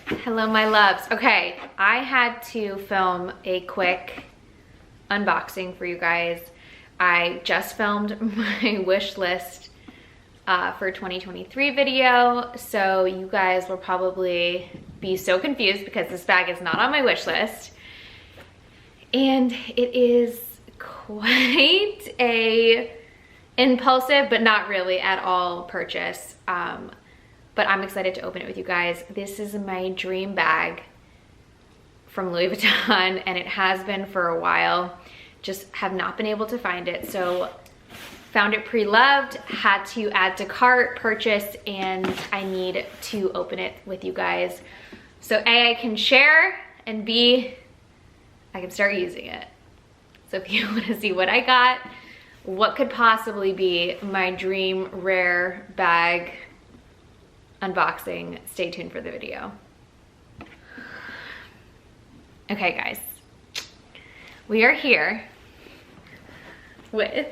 Hello, my loves. Okay, I had to film a quick unboxing for you guys. I just filmed my wish list for 2023 video, so you guys will probably be so confused because this bag is not on my wish list. And it is quite a impulsive, but not really at all purchase. But I'm excited to open it with you guys. This is my dream bag from Louis Vuitton, and it has been for a while. Just have not been able to find it. So found it pre-loved, had to add to cart, purchase, and I need to open it with you guys. So A, I can share, and B, I can start using it. So if you want to see what I got, what could possibly be my dream rare bag unboxing, stay tuned for the video. Okay guys, we are here with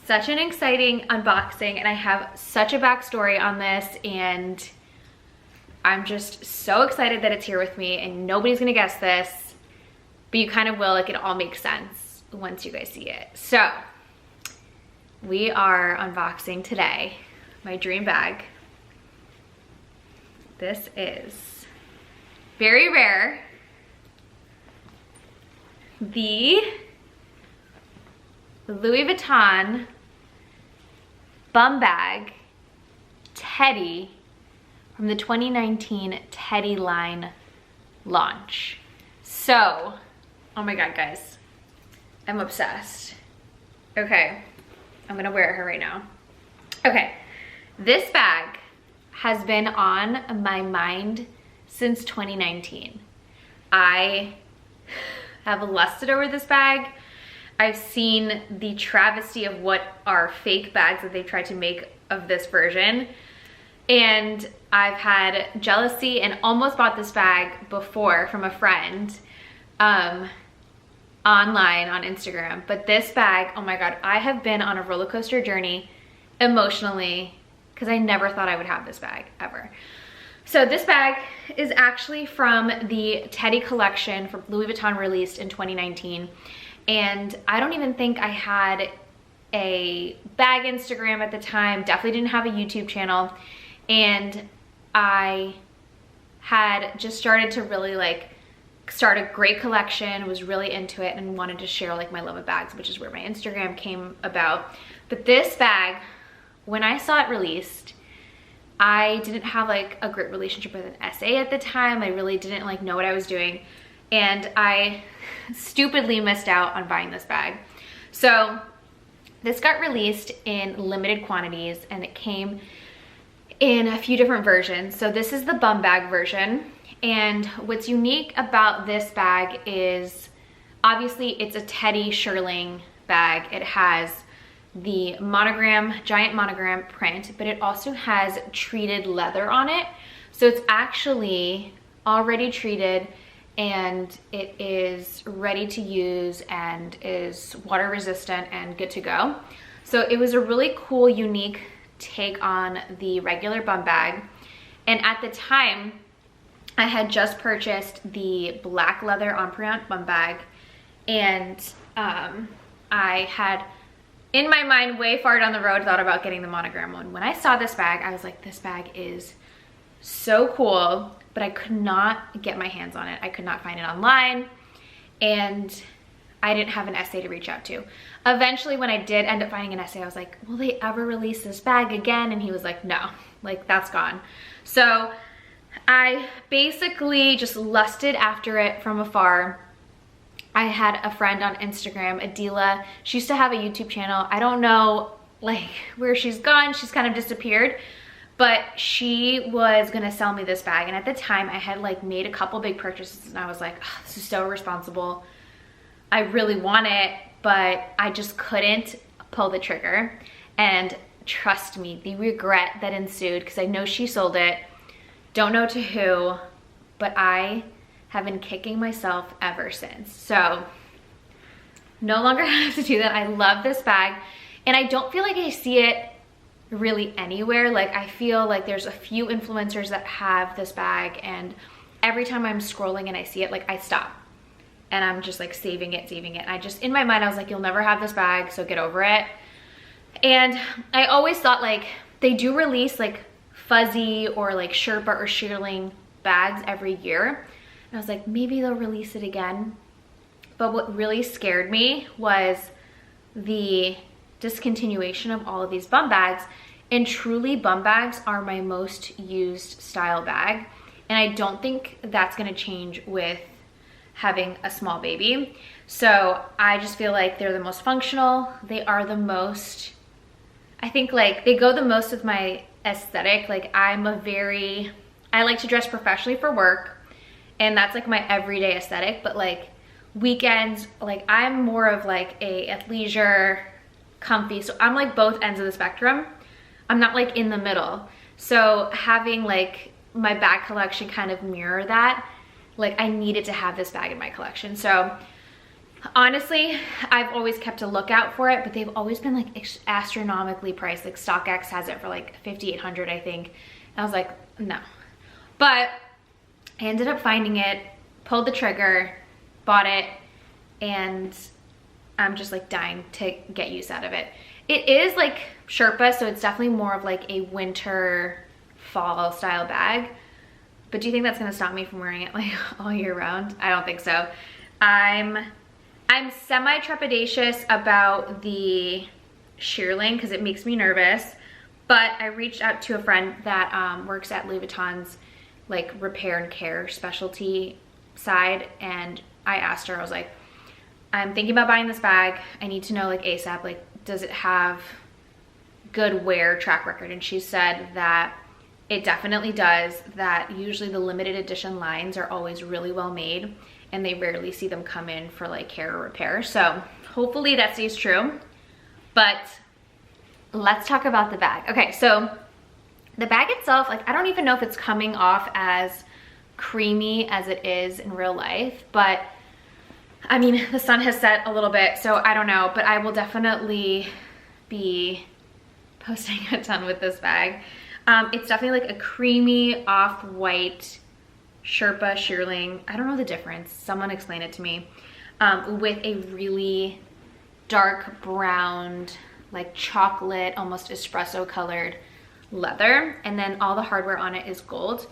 such an exciting unboxing, and I have such a backstory on this, and I'm just so excited that it's here with me, and nobody's gonna guess this, but you kind of will. Like, it all makes sense once you guys see it. So we are unboxing today my dream bag. This is very rare. The Louis Vuitton bumbag Teddy from the 2019 Teddy line launch. So, oh my God, guys, I'm obsessed. Okay, I'm gonna wear her right now. Okay, this bag has been on my mind since 2019. I have lusted over this bag. I've seen the travesty of what are fake bags that they've tried to make of this version. And I've had jealousy and almost bought this bag before from a friend online on Instagram. But this bag, oh my God, I have been on a roller coaster journey emotionally, because I never thought I would have this bag ever. So this bag is actually from the Teddy collection from Louis Vuitton, released in 2019. And I don't even think I had a bag Instagram at the time, definitely didn't have a YouTube channel. And I had just started to really start a great collection, was really into it, and wanted to share my love of bags, which is where my Instagram came about. But this bag, when I saw it released, I didn't have a great relationship with an SA at the time. I really didn't know what I was doing, and I stupidly missed out on buying this bag. So this got released in limited quantities, and it came in a few different versions. So this is the bum bag version, and what's unique about this bag is obviously it's a Teddy shearling bag. It has the monogram, giant monogram print, but it also has treated leather on it. So it's actually already treated, and it is ready to use and is water resistant and good to go. So it was a really cool, unique take on the regular bum bag. And at the time, I had just purchased the black leather Empreinte bum bag, and I had, in my mind, way far down the road, thought about getting the monogram one. When I saw this bag, I was like, this bag is so cool, but I could not get my hands on it. I could not find it online, and I didn't have an SA to reach out to. Eventually, when I did end up finding an SA, I was like, will they ever release this bag again? And he was like, no, that's gone. So I basically just lusted after it from afar. I had a friend on Instagram, Adila. She used to have a YouTube channel. I don't know where she's gone. She's kind of disappeared, but she was gonna sell me this bag. And at the time, I had made a couple big purchases, and I was like, oh, this is so irresponsible. I really want it, but I just couldn't pull the trigger. And trust me, the regret that ensued, because I know she sold it, don't know to who, but I have been kicking myself ever since. So no longer have to do that. I love this bag, and I don't feel like I see it really anywhere. Like I feel like there's a few influencers that have this bag, and every time I'm scrolling and I see it, like I stop and I'm just like saving it. And I just, in my mind, I was like, you'll never have this bag, so get over it. And I always thought like they do release like fuzzy or like Sherpa or shearling bags every year. And I was like, maybe they'll release it again. But what really scared me was the discontinuation of all of these bum bags. And truly, bum bags are my most used style bag. And I don't think that's gonna change with having a small baby. So I just feel like they're the most functional. They are the most, I think like they go the most with my aesthetic. Like I like to dress professionally for work, and that's like my everyday aesthetic. But like weekends, like I'm more of like a athleisure, comfy. So I'm like both ends of the spectrum. I'm not like in the middle. So having like my bag collection kind of mirror that, like I needed to have this bag in my collection. So honestly, I've always kept a lookout for it, but they've always been like astronomically priced. Like StockX has it for like $5,800, I think. And I was like, no. But I ended up finding it, pulled the trigger, bought it, and I'm just like dying to get use out of it. It is like Sherpa, so it's definitely more of like a winter, fall style bag. But do you think that's gonna stop me from wearing it like all year round? I don't think so. I'm semi-trepidatious about the shearling because it makes me nervous. But I reached out to a friend that works at Louis Vuitton's like repair and care specialty side, and I asked her, I was like, I'm thinking about buying this bag. I need to know like ASAP, like does it have good wear track record? And she said that it definitely does, that usually the limited edition lines are always really well made, and they rarely see them come in for like care or repair. So hopefully that stays true. But let's talk about the bag. Okay, so the bag itself, like I don't even know if it's coming off as creamy as it is in real life, but I mean, the sun has set a little bit, so I don't know, but I will definitely be posting a ton with this bag. It's definitely like a creamy off-white Sherpa shearling. I don't know the difference. Someone explain it to me. With a really dark brown, like chocolate, almost espresso colored leather. And then all the hardware on it is gold.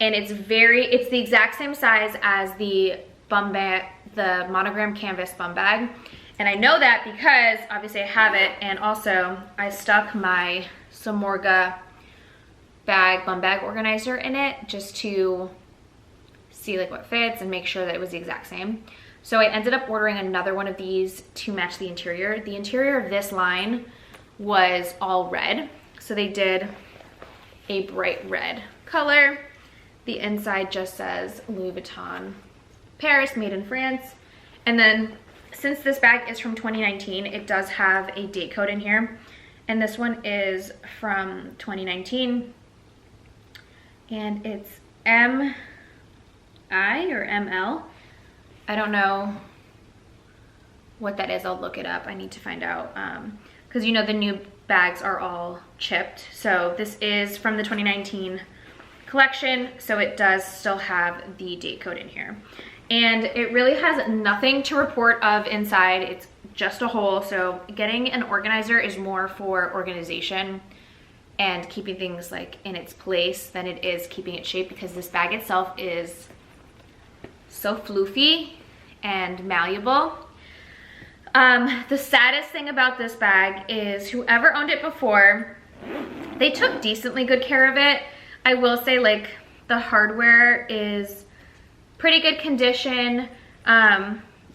And it's the exact same size as the bum bag, the monogram canvas bum bag. And I know that because obviously I have it, and also I stuck my Samorga bum bag organizer in it just to see like what fits and make sure that it was the exact same. So I ended up ordering another one of these to match the interior. The interior of this line was all red. So they did a bright red color. The inside just says Louis Vuitton Paris, made in France. And then since this bag is from 2019, it does have a date code in here. And this one is from 2019. And it's MI or ML. I don't know what that is. I'll look it up. I need to find out. Because you know the new bags are all chipped. So this is from the 2019 collection. So it does still have the date code in here. And it really has nothing to report of inside. It's just a hole. So getting an organizer is more for organization and keeping things like in its place than it is keeping it shaped, because this bag itself is so floofy and malleable. The saddest thing about this bag is whoever owned it before, they took decently good care of it. I will say like the hardware is pretty good condition.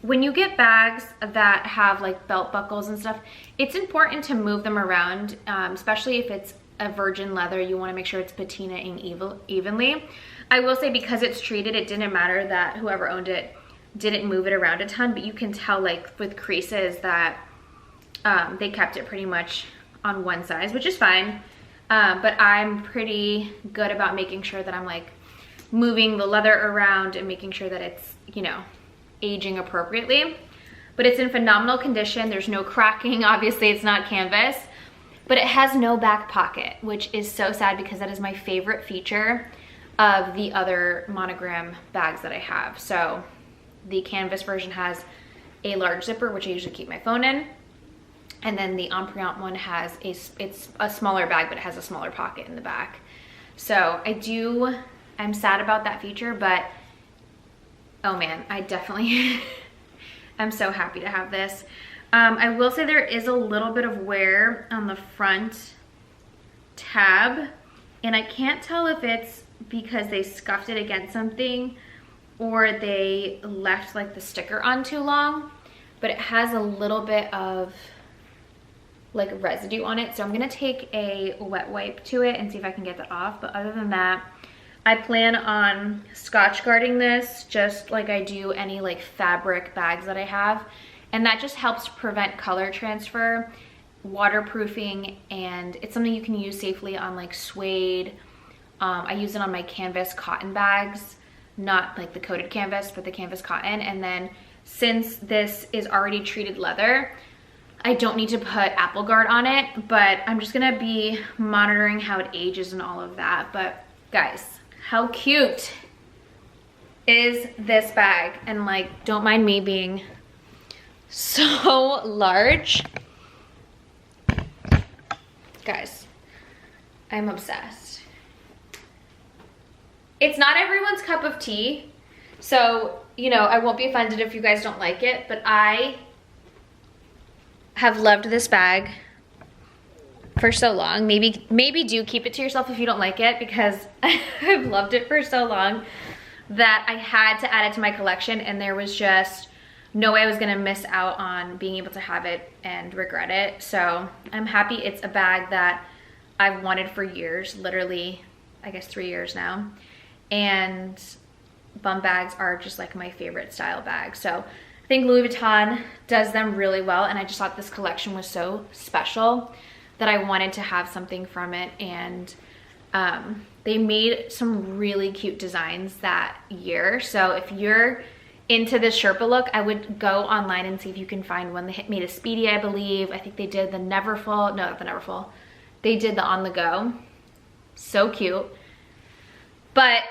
When you get bags that have like belt buckles and stuff, it's important to move them around, especially if it's a virgin leather. You want to make sure it's patinaing evenly. I will say because it's treated, it didn't matter that whoever owned it didn't move it around a ton, but you can tell like with creases that they kept it pretty much on one size, which is fine. But I'm pretty good about making sure that I'm like moving the leather around and making sure that it's, you know, aging appropriately. But it's in phenomenal condition. There's no cracking. Obviously it's not canvas. but it has no back pocket, which is so sad because that is my favorite feature of the other monogram bags that I have. So the canvas version has a large zipper, which I usually keep my phone in. And then the Empreinte one has it's a smaller bag, but it has a smaller pocket in the back. So I'm sad about that feature, but oh man, I definitely, I'm so happy to have this. I will say there is a little bit of wear on the front tab, and I can't tell if it's because they scuffed it against something or they left like the sticker on too long, but it has a little bit of like residue on it. So I'm gonna take a wet wipe to it and see if I can get that off. But other than that, I plan on Scotch guarding this just like I do any like fabric bags that I have. And that just helps prevent color transfer, waterproofing, and it's something you can use safely on like suede. I use it on my canvas cotton bags, not like the coated canvas, but the canvas cotton. And then since this is already treated leather, I don't need to put Apple Guard on it, but I'm just gonna be monitoring how it ages and all of that. But guys, how cute is this bag? And like, don't mind me being so large. Guys, I'm obsessed. It's not everyone's cup of tea, so, you know, I won't be offended if you guys don't like it, but I have loved this bag for so long. Maybe do keep it to yourself if you don't like it, because I've loved it for so long that I had to add it to my collection, and there was just no way I was gonna miss out on being able to have it and regret it. So I'm happy it's a bag that I've wanted for years, literally, I guess 3 years now. And bum bags are just like my favorite style bag. So I think Louis Vuitton does them really well, and I just thought this collection was so special that I wanted to have something from it. And they made some really cute designs that year. So if you're into this Sherpa look, I would go online and see if you can find one. They made a Speedy, I believe. I think they did the Neverfull. No, not the Neverfull. They did the On The Go. So cute. But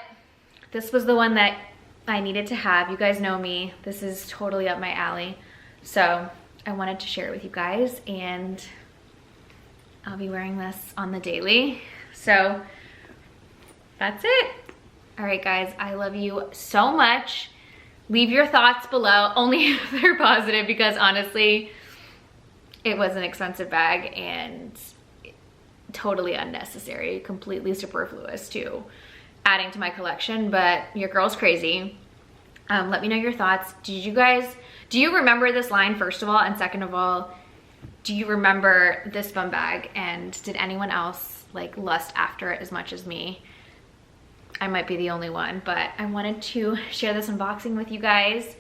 this was the one that I needed to have. You guys know me. This is totally up my alley. So I wanted to share it with you guys, and I'll be wearing this on the daily. So that's it. All right, guys, I love you so much. Leave your thoughts below, only if they're positive, because honestly, it was an expensive bag and totally unnecessary, completely superfluous to adding to my collection, but your girl's crazy. Let me know your thoughts. Do you remember this line, first of all? And second of all, do you remember this bum bag? And did anyone else like lust after it as much as me? I might be the only one, but I wanted to share this unboxing with you guys.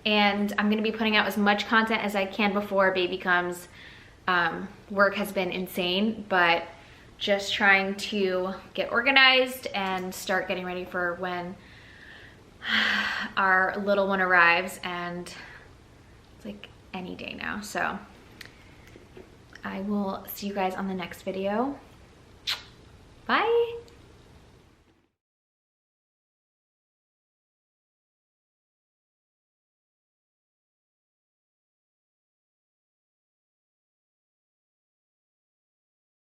And I'm gonna be putting out as much content as I can before baby comes. Work has been insane, but just trying to get organized and start getting ready for when our little one arrives, and it's like any day now. So I will see you guys on the next video. Bye.